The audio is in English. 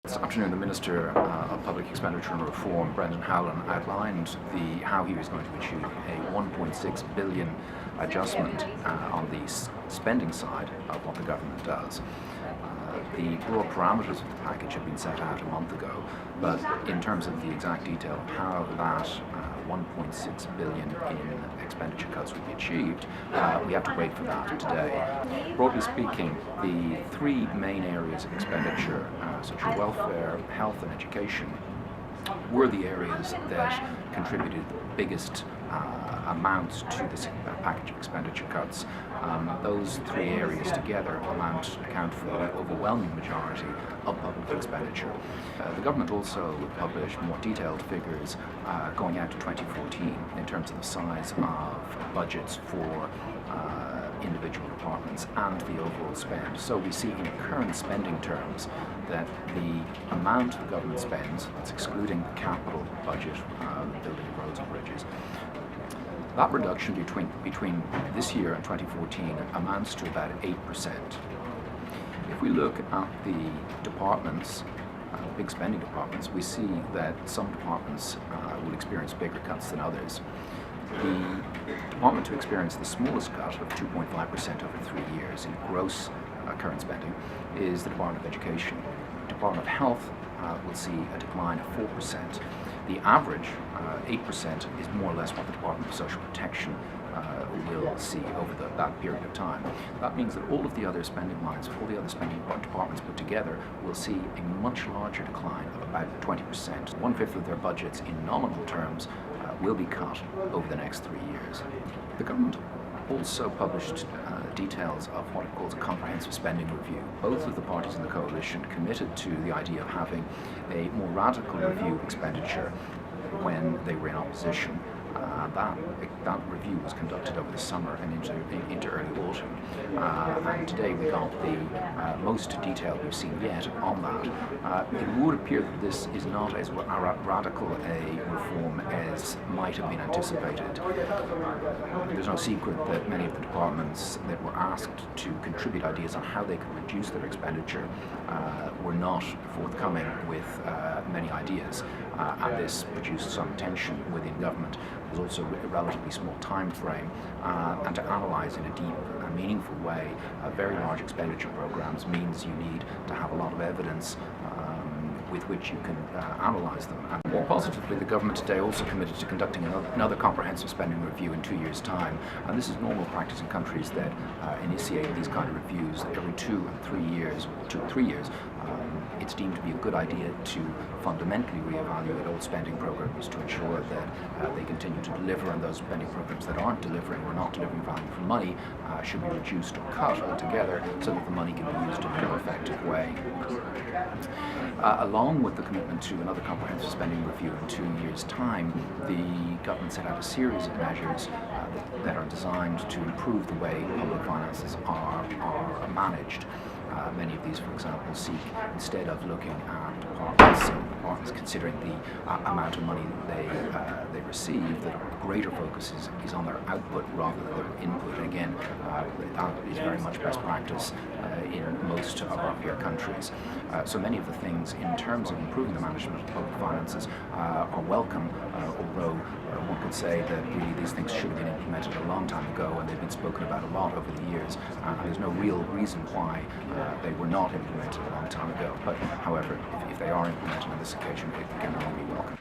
This afternoon, the Minister of Public Expenditure and Reform, Brendan Howlin, outlined how he was going to achieve a $1.6 billion adjustment on the spending side of what the government does. The broad parameters of the package had been set out a month ago, but in terms of the exact detail of how that $1.6 billion in expenditure cuts would be achieved, we have to wait for that today. Broadly speaking, the three main areas of expenditure, such as welfare, health and education, were the areas that contributed the biggest amounts to this package of expenditure cuts. Those three areas together account for the overwhelming majority of public expenditure. The government also published more detailed figures going out to 2014 in terms of the size of budgets for individual departments and the overall spend. So we see in current spending terms that the amount the government spends, that's excluding the capital budget, building roads and bridges, that reduction between this year and 2014 amounts to about 8%. If we look at the departments, big spending departments, we see that some departments will experience bigger cuts than others. The department to experience the smallest cut of 2.5% over 3 years in gross current spending is the Department of Education. The Department of Health will see a decline of 4%. The average, 8%, is more or less what the Department of Social Protection will see over that period of time. That means that all of the other spending lines, all the other spending departments put together, will see a much larger decline of about 20%. 1/5 of their budgets in nominal terms will be cut over the next 3 years. The government also published details of what it calls a comprehensive spending review. Both of the parties in the coalition committed to the idea of having a more radical review of expenditure when they were in opposition. That review was conducted over the summer and into early autumn. And today we got the most detail we've seen yet on that. It would appear that this is not as radical a reform as might have been anticipated. There's no secret that many of the departments that were asked to contribute ideas on how they could reduce their expenditure were not forthcoming with many ideas, and this produced some tension within government. There's also a relatively small time frame, and to analyse in a deep and meaningful way very large expenditure programs means you need to have a lot of evidence with which you can analyse them. And more positively, the government today also committed to conducting another comprehensive spending review in 2 years' time. And this is normal practice in countries that initiate these kind of reviews every 2 and 3 years, 2 or 3 years. It's deemed to be a good idea to fundamentally reevaluate all spending programs to ensure that they continue to deliver, and those spending programs that aren't delivering or not delivering value for money should be reduced or cut altogether so that the money can be used in a more effective way. Along with the commitment to another comprehensive spending review in 2 years' time, the government set out a series of measures that are designed to improve the way public finances are managed. Many of these, for example, seek, instead of looking at departments considering the amount of money that they receive, that a greater focus is on their output rather than their input. And again, that is very much best practice in most of our peer countries. So many of the things in terms of improving the management of public finances are welcome, although one could say that really these things should have been implemented a long time ago, and they've been spoken about a lot over the years, and there's no real reason why they were not implemented a long time ago. But however, if they are implemented on this occasion, it can only be welcome.